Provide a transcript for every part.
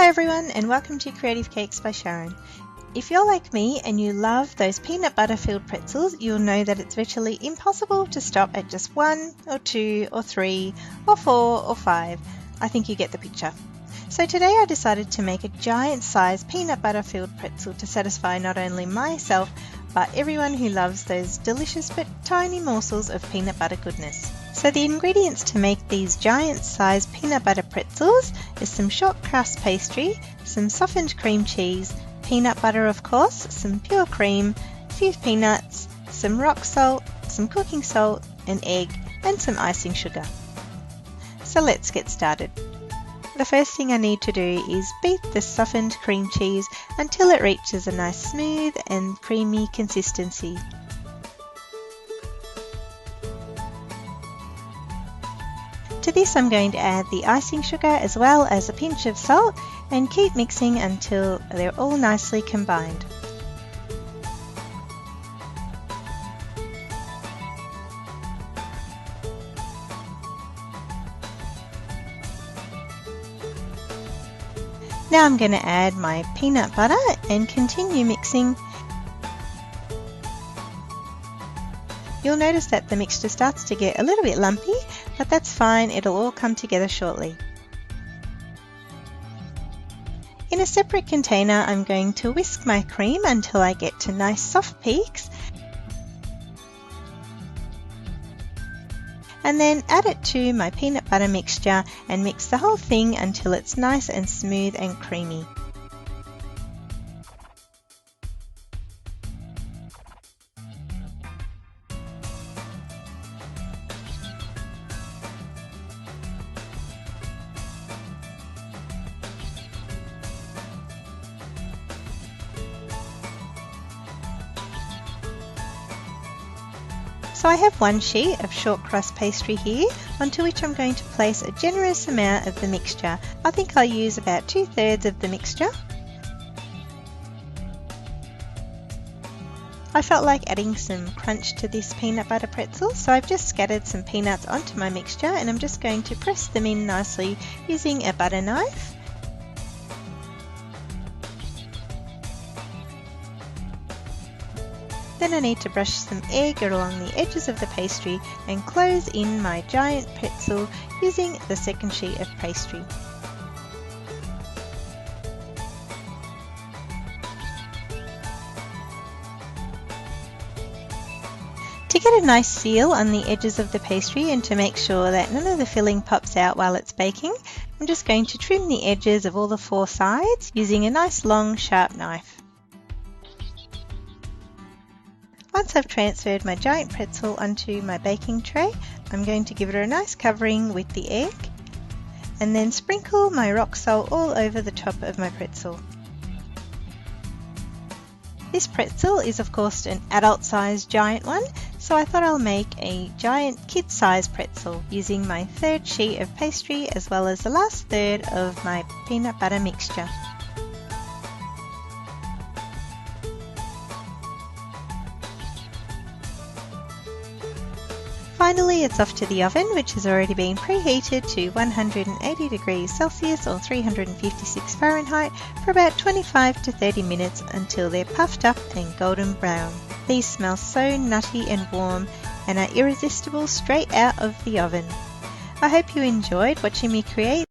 everyone, and welcome to Creative Cakes by Sharon. If you're like me and you love those peanut butter filled pretzels, you'll know that it's virtually impossible to stop at just 1 or 2 or 3 or 4 or 5. I think you get the picture. So today I decided to make a giant size peanut butter filled pretzel to satisfy not only myself but everyone who loves those delicious but tiny morsels of peanut butter goodness. So the ingredients to make these giant size peanut butter pretzels is some short crust pastry, some softened cream cheese, peanut butter of course, some pure cream, a few peanuts, some rock salt, some cooking salt, an egg and some icing sugar. So let's get started. The first thing I need to do is beat the softened cream cheese until it reaches a nice smooth and creamy consistency. To this I'm going to add the icing sugar as well as a pinch of salt and keep mixing until they're all nicely combined. Now I'm going to add my peanut butter and continue mixing. You'll notice that the mixture starts to get a little bit lumpy, but that's fine, it'll all come together shortly. In a separate container I'm going to whisk my cream until I get to nice soft peaks, and then add it to my peanut butter mixture and mix the whole thing until it's nice and smooth and creamy. So I have one sheet of short crust pastry here, onto which I'm going to place a generous amount of the mixture. I think I'll use about 2/3 of the mixture. I felt like adding some crunch to this peanut butter pretzel, so I've just scattered some peanuts onto my mixture and I'm just going to press them in nicely using a butter knife. Then I need to brush some egg along the edges of the pastry and close in my giant pretzel using the second sheet of pastry. To get a nice seal on the edges of the pastry and to make sure that none of the filling pops out while it's baking, I'm just going to trim the edges of all the 4 sides using a nice long sharp knife. Once I've transferred my giant pretzel onto my baking tray, I'm going to give it a nice covering with the egg and then sprinkle my rock salt all over the top of my pretzel. This pretzel is of course an adult-sized giant one, so I thought I'll make a giant kid-sized pretzel using my 3rd sheet of pastry as well as the last 1/3 of my peanut butter mixture. Finally, it's off to the oven, which has already been preheated to 180 degrees Celsius or 356 Fahrenheit for about 25 to 30 minutes until they're puffed up and golden brown. These smell so nutty and warm and are irresistible straight out of the oven. I hope you enjoyed watching me create.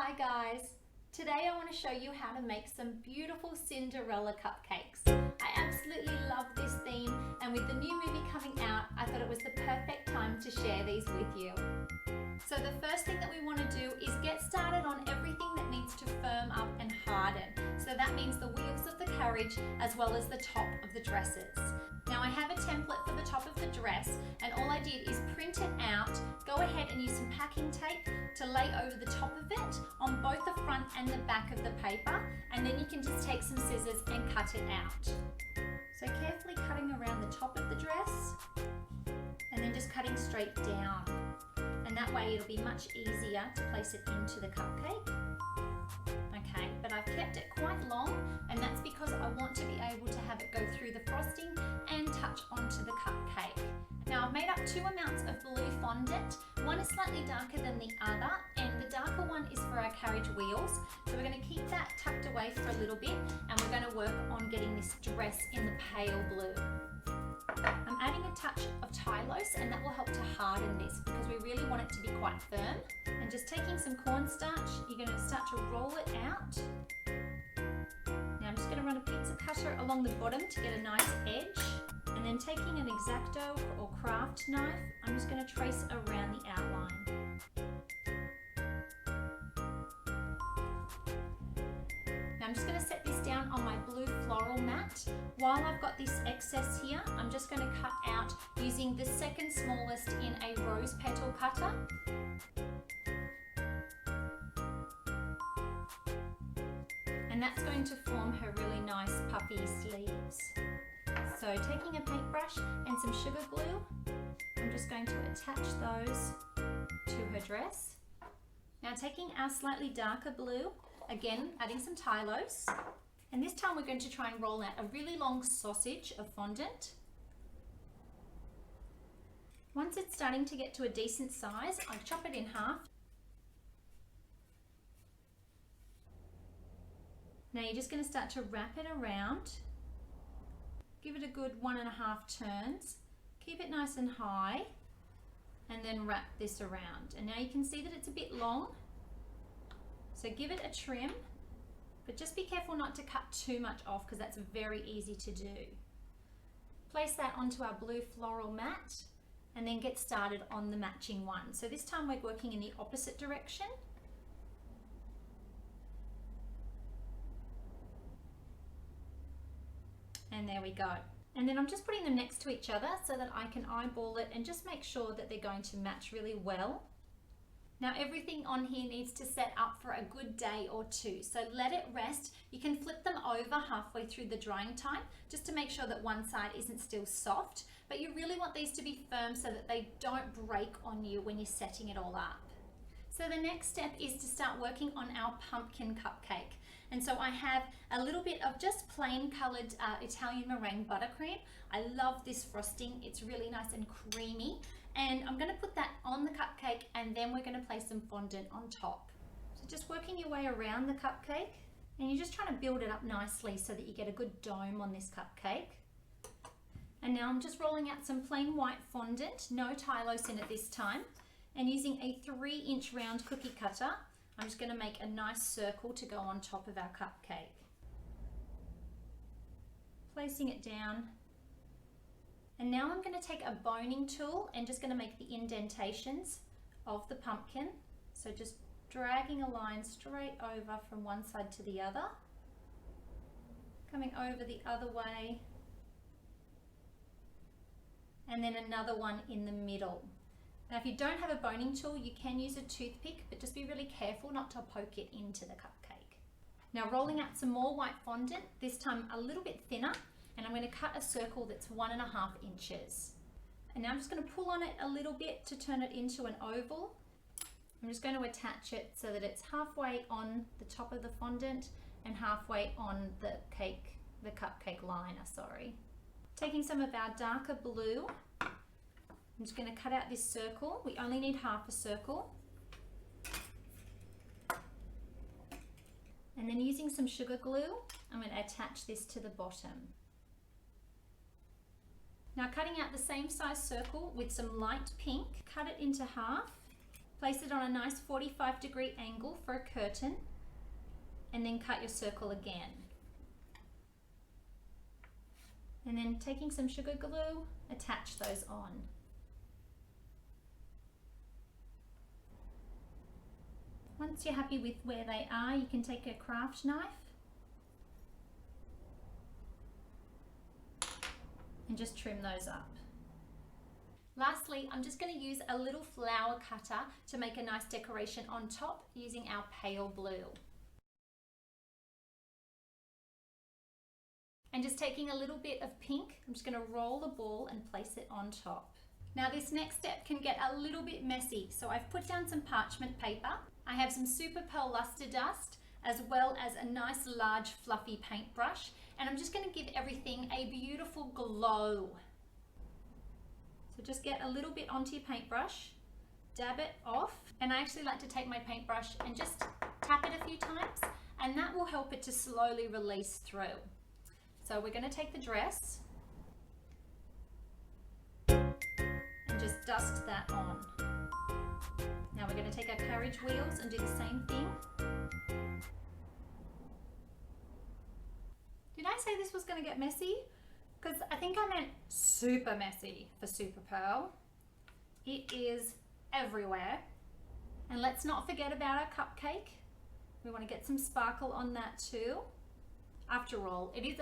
Hi guys! Today I want to show you how to make some beautiful Cinderella cupcakes. I absolutely love this theme, and with the new movie coming out, I thought it was the perfect time to share these with you. So the first thing that we want to do is get started on everything that needs to firm up and harden. So that means the wheels of the carriage as well as the top of the dresses. Now I have a template for the top of the dress, and all I did is print it out, go ahead and use some packing tape to lay over the top of it on both the front and the back of the paper, and then you can just take some scissors and cut it out. So carefully cutting around the top of the dress and then just cutting straight down. And that way it'll be much easier to place it into the cupcake. Okay, but I've kept it quite long, and that's because I want to be able to have it go through the frosting and touch onto the cupcake. Now I've made up 2 amounts of blue fondant. One is slightly darker than the other, and the darker one is for our carriage wheels. So we're going to keep that tucked away for a little bit, and we're going to work on getting this dress in the pale blue. I'm adding a touch of Tylose, and that will help to harden this because we really want it to be quite firm. And just taking some cornstarch, you're going to start to roll it out. Now I'm just going to run a pizza cutter along the bottom to get a nice edge. And then taking an X-Acto or craft knife, I'm just going to trace around the outline. Now I'm just going to set this down on my blue floral mat. While I've got this excess here, I'm just going to cut out using the second smallest in a rose petal cutter. And that's going to form her really nice puffy sleeves. So taking a paintbrush and some sugar glue, I'm just going to attach those to her dress. Now taking our slightly darker blue, again adding some Tylose, and this time we're going to try and roll out a really long sausage of fondant. Once it's starting to get to a decent size, I chop it in half. Now you're just going to start to wrap it around. Give it a good 1.5 turns. Keep it nice and high, and then wrap this around. And now you can see that it's a bit long, so give it a trim, but just be careful not to cut too much off because that's very easy to do. Place that onto our blue floral mat and then get started on the matching one. So this time we're working in the opposite direction. And there we go. And then I'm just putting them next to each other so that I can eyeball it and just make sure that they're going to match really well. Now everything on here needs to set up for a good day or 2, so let it rest. You can flip them over halfway through the drying time just to make sure that one side isn't still soft, but you really want these to be firm so that they don't break on you when you're setting it all up. So the next step is to start working on our pumpkin cupcake. And so I have a little bit of just plain coloured Italian meringue buttercream. I love this frosting, it's really nice and creamy. And I'm going to put that on the cupcake, and then we're going to place some fondant on top. So just working your way around the cupcake, and you're just trying to build it up nicely so that you get a good dome on this cupcake. And now I'm just rolling out some plain white fondant, no Tylose in it this time, and using a 3-inch round cookie cutter, I'm just going to make a nice circle to go on top of our cupcake. Placing it down. And now I'm going to take a boning tool and just going to make the indentations of the pumpkin. So just dragging a line straight over from one side to the other. Coming over the other way. And then another one in the middle. Now if you don't have a boning tool, you can use a toothpick, but just be really careful not to poke it into the cupcake. Now rolling out some more white fondant, this time a little bit thinner, and I'm going to cut a circle that's 1.5 inches. And now I'm just going to pull on it a little bit to turn it into an oval. I'm just going to attach it so that it's halfway on the top of the fondant and halfway on the cupcake liner, sorry. Taking some of our darker blue, I'm just going to cut out this circle. We only need half a circle. And then using some sugar glue, I'm going to attach this to the bottom. Now cutting out the same size circle with some light pink, cut it into half Place it on a nice 45-degree angle for a curtain, and then cut your circle again. And then taking some sugar glue, attach those on. Once you're happy with where they are, you can take a craft knife and just trim those up. Lastly, I'm just going to use a little flower cutter to make a nice decoration on top using our pale blue. And just taking a little bit of pink, I'm just going to roll the ball and place it on top. Now this next step can get a little bit messy, so I've put down some parchment paper. I have some Super Pearl Luster Dust, as well as a nice large fluffy paintbrush, and I'm just going to give everything a beautiful glow. So just get a little bit onto your paintbrush, dab it off, and I actually like to take my paintbrush and just tap it a few times, and that will help it to slowly release through. So we're going to take the dress and just dust that on. Now we're going to take our carriage wheels and do the same thing. Did I say this was going to get messy? Because I think I meant super messy for Super Pearl. It is everywhere. And let's not forget about our cupcake. We want to get some sparkle on that too. After all, it is